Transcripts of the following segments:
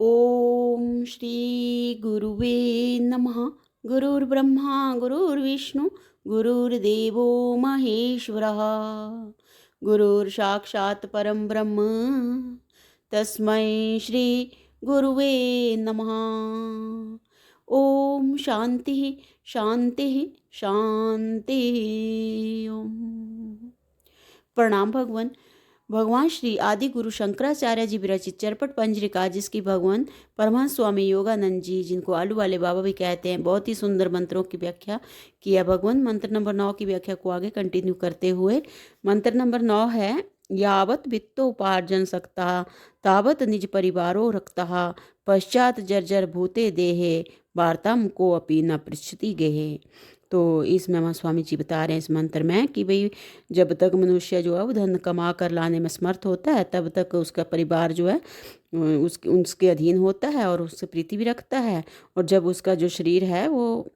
ओम श्री गुरुवे नमः। गुरुर्ब्रह्मा गुरुर्विष्णु गुरुर्देवो महेश्वरः। गुरुर्साक्षात् परं ब्रह्म तस्मै श्री गुरुवे नमः। ओम शांति शांति शांति। ओम। प्रणाम भगवान। भगवान श्री आदि गुरु शंकराचार्य जी विरचित चरपट पंजरिका, जिसकी भगवान परमहंस स्वामी योगानंद जी, जिनको आलू वाले बाबा भी कहते हैं, बहुत ही सुंदर मंत्रों की व्याख्या किया। भगवान मंत्र नंबर 9 की व्याख्या को आगे कंटिन्यू करते हुए, मंत्र नंबर 9 है, यावत वित्तोपार्जन सकता तावत निज परिवारो रखता पश्चात जर्जर भूते देहे वार्ताम को अपी न पृछति गेहे। तो इसमें वहाँ स्वामी जी बता रहे हैं इस मंत्र में कि भाई जब तक मनुष्य जो है वो धन कमा कर लाने में समर्थ होता है, तब तक उसका परिवार जो है उसके अधीन होता है और उससे प्रीति भी रखता है। और जब उसका जो शरीर है वो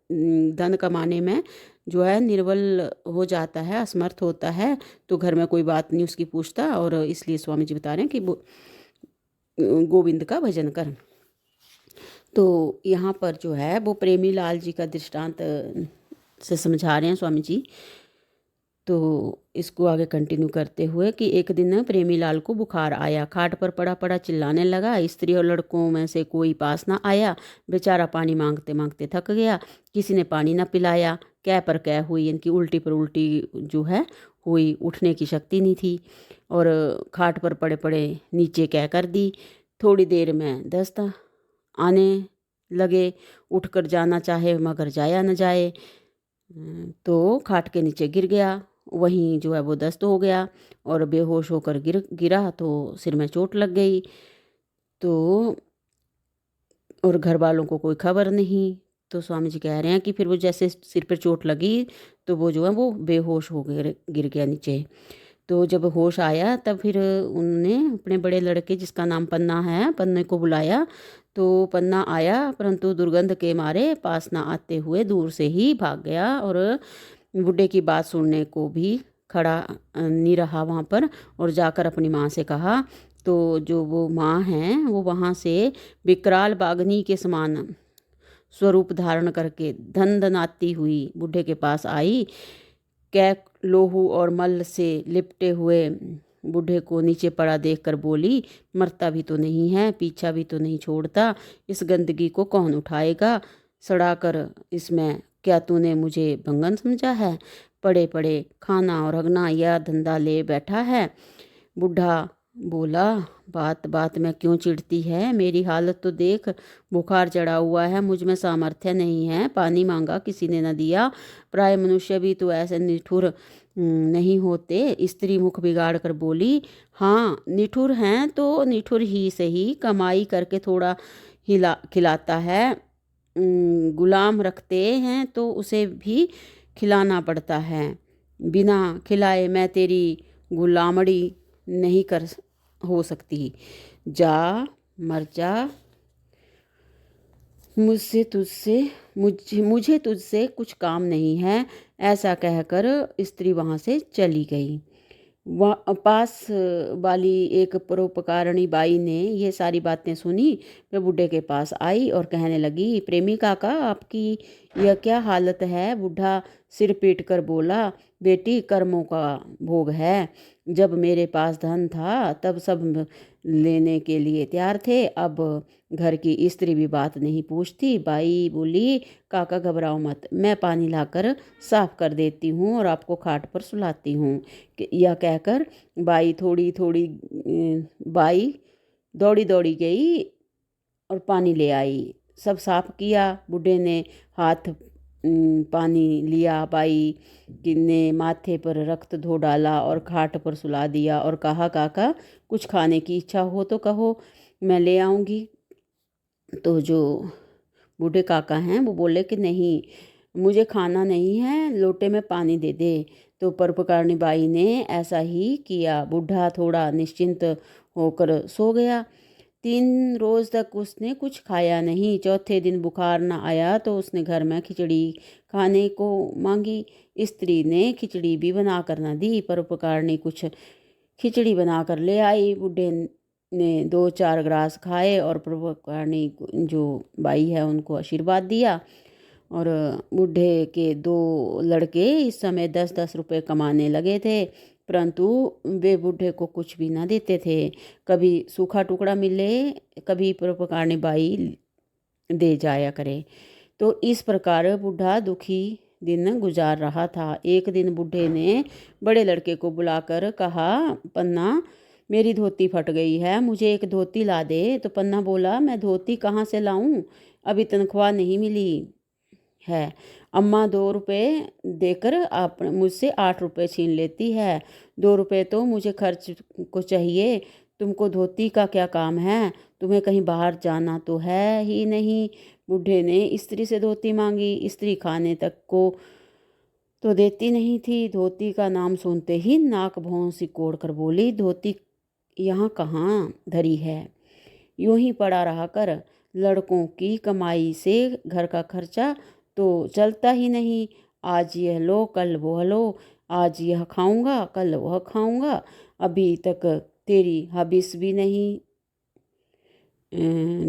धन कमाने में जो है निर्बल हो जाता है, असमर्थ होता है, तो घर में कोई बात नहीं उसकी पूछता। और इसलिए स्वामी जी बता रहे हैं कि गोविंद का भजन कर। तो यहाँ पर जो है वो प्रेमी लाल जी का दृष्टांत से समझा रहे हैं स्वामी जी। तो इसको आगे कंटिन्यू करते हुए कि एक दिन प्रेमी लाल को बुखार आया, खाट पर पड़ा पड़ा चिल्लाने लगा। स्त्री और लड़कों में से कोई पास ना आया। बेचारा पानी मांगते मांगते थक गया, किसी ने पानी ना पिलाया। कै पर कै हुई, इनकी उल्टी पर उल्टी जो है हुई, उठने की शक्ति नहीं थी। और खाट पर पड़े पड़े नीचे कै कर दी। थोड़ी देर में दस्त आने लगे, उठकर जाना चाहे मगर जाया न जाए, तो खाट के नीचे गिर गया। वहीं जो है वो दस्त हो गया और बेहोश होकर गिरा तो सिर में चोट लग गई। तो और घर वालों को कोई खबर नहीं। तो स्वामी जी कह रहे हैं कि फिर वो जैसे सिर पर चोट लगी तो वो जो है वो बेहोश हो गए, गिर गया नीचे। तो जब होश आया तब फिर उन्होंने अपने बड़े लड़के, जिसका नाम पन्ना है, पन्ने को बुलाया। तो पन्ना आया, परंतु दुर्गंध के मारे पास ना आते हुए दूर से ही भाग गया और बूढ़े की बात सुनने को भी खड़ा नहीं रहा वहाँ पर। और जाकर अपनी माँ से कहा। तो जो वो माँ हैं वो वहाँ से विकराल बागनी के समान स्वरूप धारण करके धन धनाती हुई बूढ़े के पास आई। कै लोहू और मल से लिपटे हुए बूढ़े को नीचे पड़ा देखकर बोली, मरता भी तो नहीं है, पीछा भी तो नहीं छोड़ता, इस गंदगी को कौन उठाएगा? सड़ाकर इसमें क्या तूने मुझे भंगन समझा है? पड़े पड़े खाना और रगना यह धंधा ले बैठा है। बूढ़ा बोला, बात बात में क्यों चिढ़ती है? मेरी हालत तो देख, बुखार चढ़ा हुआ है, मुझ में सामर्थ्य नहीं है, पानी मांगा किसी ने न दिया। प्राय मनुष्य भी तो ऐसे निठुर नहीं होते। स्त्री मुख बिगाड़ कर बोली, हाँ निठुर हैं तो निठुर ही सही, कमाई करके थोड़ा खिलाता है। गुलाम रखते हैं तो उसे भी खिलाना पड़ता है। बिना खिलाए मैं तेरी गुलामड़ी नहीं कर हो सकती। जा मर जा, मुझे तुझसे कुछ काम नहीं है। ऐसा कहकर स्त्री वहाँ से चली गई। पास वाली एक परोपकारिणी बाई ने ये सारी बातें सुनी। वे बूढ़े के पास आई और कहने लगी, प्रेमी काका आपकी यह क्या हालत है? बूढ़ा सिर पीट कर बोला, बेटी कर्मों का भोग है। जब मेरे पास धन था तब सब लेने के लिए तैयार थे, अब घर की स्त्री भी बात नहीं पूछती। बाई बोली, काका घबराओ मत, मैं पानी लाकर साफ कर देती हूँ और आपको खाट पर सुलाती हूँ। यह कहकर बाई दौड़ी दौड़ी गई और पानी ले आई। सब साफ किया। बूढ़े ने हाथ पानी लिया, बाई ने माथे पर रक्त धो डाला और खाट पर सुला दिया और कहा, काका कुछ खाने की इच्छा हो तो कहो, मैं ले आऊँगी। तो जो बूढ़े काका हैं वो बोले कि नहीं, मुझे खाना नहीं है, लोटे में पानी दे दे। तो परोपकारिणी बाई ने ऐसा ही किया। बूढ़ा थोड़ा निश्चिंत होकर सो गया। 3 रोज तक उसने कुछ खाया नहीं। चौथे दिन बुखार न आया तो उसने घर में खिचड़ी खाने को मांगी। स्त्री ने खिचड़ी भी बना कर न दी। परोपकारिणी कुछ खिचड़ी बना कर ले आई। बूढ़े ने 2-4 ग्रास खाए और प्रभुकारणी जो बाई है उनको आशीर्वाद दिया। और बूढ़े के 2 लड़के इस समय 10-10 रुपये कमाने लगे थे, परंतु वे बूढ़े को कुछ भी ना देते थे। कभी सूखा टुकड़ा मिले, कभी परोपकारणी बाई दे जाया करे। तो इस प्रकार बूढ़ा दुखी दिन गुजार रहा था। एक दिन बूढ़े ने बड़े लड़के को बुलाकर कहा, पन्ना मेरी धोती फट गई है, मुझे एक धोती ला दे। तो पन्ना बोला, मैं धोती कहाँ से लाऊं, अभी तनख्वाह नहीं मिली है। अम्मा 2 रुपये देकर आप मुझसे 8 रुपये छीन लेती है। 2 रुपये तो मुझे खर्च को चाहिए, तुमको धोती का क्या काम है, तुम्हें कहीं बाहर जाना तो है ही नहीं। बूढ़े ने स्त्री से धोती मांगी, स्त्री खाने तक को तो देती नहीं थी। धोती का नाम सुनते ही नाक भौं सिकोड़ कर बोली, धोती यहाँ कहाँ धरी है, यूं ही पड़ा रहा कर, लड़कों की कमाई से घर का खर्चा तो चलता ही नहीं। आज यह लो कल वह लो, आज यह खाऊंगा कल वह खाऊंगा, अभी तक तेरी हबिस भी नहीं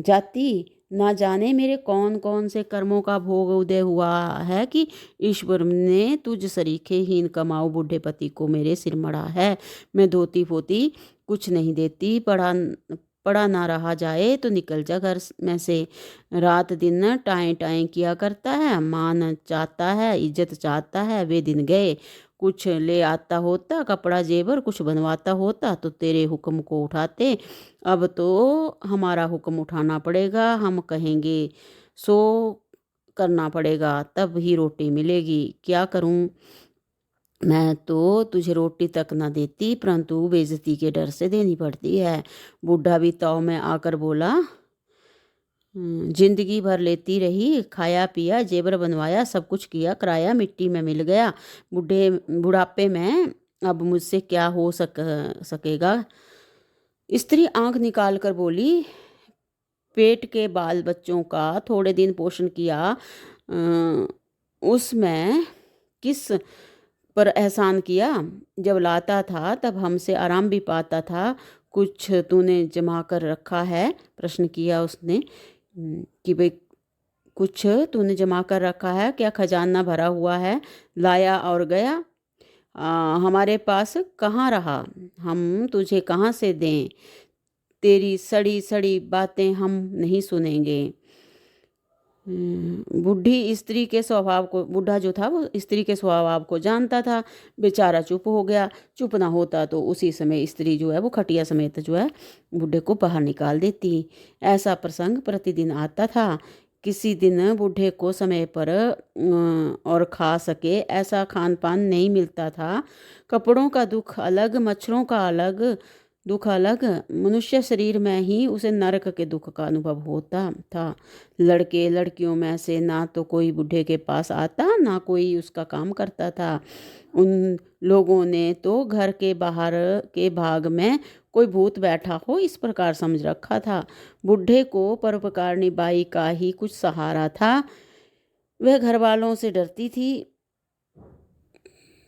जाती। ना जाने मेरे कौन कौन से कर्मों का भोग उदय हुआ है कि ईश्वर ने तुझ सरीखे हीन कमाऊ बूढ़े पति को मेरे सिर मड़ा है। मैं धोती पोती कुछ नहीं देती, पड़ा ना रहा जाए तो निकल जा घर में से। रात दिन टाएं टाएं किया करता है, मान चाहता है, इज्जत चाहता है। वे दिन गए, कुछ ले आता होता कपड़ा जेवर, कुछ बनवाता होता तो तेरे हुक्म को उठाते। अब तो हमारा हुक्म उठाना पड़ेगा, हम कहेंगे सो करना पड़ेगा, तब ही रोटी मिलेगी। क्या करूं, मैं तो तुझे रोटी तक ना देती, परंतु बेइज्जती के डर से देनी पड़ती है। बूढ़ा भी ताव में आकर बोला, जिंदगी भर लेती रही, खाया पिया जेवर बनवाया, सब कुछ किया कराया, मिट्टी में मिल गया। बुढ़ापे में अब मुझसे क्या हो सकेगा। स्त्री आंख निकाल कर बोली, पेट के बाल बच्चों का थोड़े दिन पोषण किया, उसमें किस पर एहसान किया। जब लाता था तब हमसे आराम भी पाता था, कुछ तूने जमा कर रखा है। प्रश्न किया उसने कि भाई कुछ तूने जमा कर रखा है क्या, खजाना भरा हुआ है, लाया और गया। हमारे पास कहाँ रहा, हम तुझे कहाँ से दें, तेरी सड़ी सड़ी बातें हम नहीं सुनेंगे। बूढ़ी स्त्री के स्वभाव को, बूढ़ा जो था वो स्त्री के स्वभाव को जानता था। बेचारा चुप हो गया। चुप ना होता तो उसी समय स्त्री जो है वो खटिया समेत जो है बूढ़े को बाहर निकाल देती। ऐसा प्रसंग प्रतिदिन आता था। किसी दिन बूढ़े को समय पर और खा सके ऐसा खान पान नहीं मिलता था। कपड़ों का दुख अलग, मच्छरों का अलग दुख अलग, मनुष्य शरीर में ही उसे नरक के दुख का अनुभव होता था। लड़के लड़कियों में से ना तो कोई बूढ़े के पास आता, ना कोई उसका काम करता था। उन लोगों ने तो घर के बाहर के भाग में कोई भूत बैठा हो इस प्रकार समझ रखा था। बूढ़े को परोपकारणी बाई का ही कुछ सहारा था। वह घर वालों से डरती थी।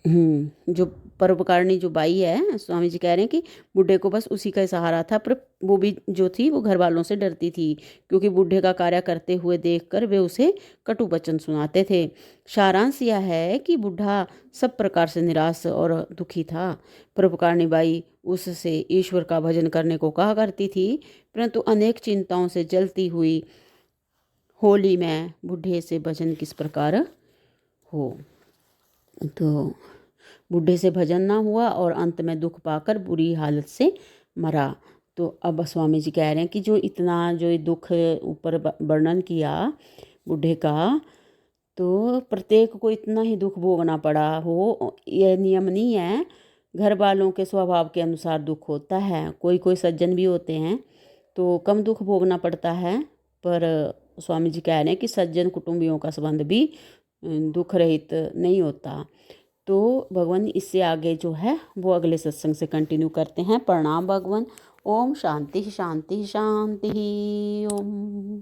जो परोपकारणी जो बाई है, स्वामी जी कह रहे हैं कि बूढ़े को बस उसी का सहारा था, पर वो भी जो थी वो घर वालों से डरती थी, क्योंकि बूढ़े का कार्य करते हुए देखकर वे उसे कटु वचन सुनाते थे। सारांश यह है कि बूढ़ा सब प्रकार से निराश और दुखी था। परोपकारणी बाई उससे ईश्वर का भजन करने को कहा करती थी, परंतु अनेक चिंताओं से जलती हुई होली में बूढ़े से भजन किस प्रकार हो। तो बूढ़े से भजन ना हुआ और अंत में दुख पाकर बुरी हालत से मरा। तो अब स्वामी जी कह रहे हैं कि जो इतना जो दुख ऊपर वर्णन किया बूढ़े का, तो प्रत्येक को इतना ही दुख भोगना पड़ा हो यह नियम नहीं है। घर वालों के स्वभाव के अनुसार दुख होता है। कोई कोई सज्जन भी होते हैं तो कम दुख भोगना पड़ता है, पर स्वामी जी कह रहे हैं कि सज्जन कुटुंबियों का संबंध भी दुख रहित नहीं होता। तो भगवान इससे आगे जो है वो अगले सत्संग से कंटिन्यू करते हैं। प्रणाम भगवान। ओम शांति शांति शांति ओम।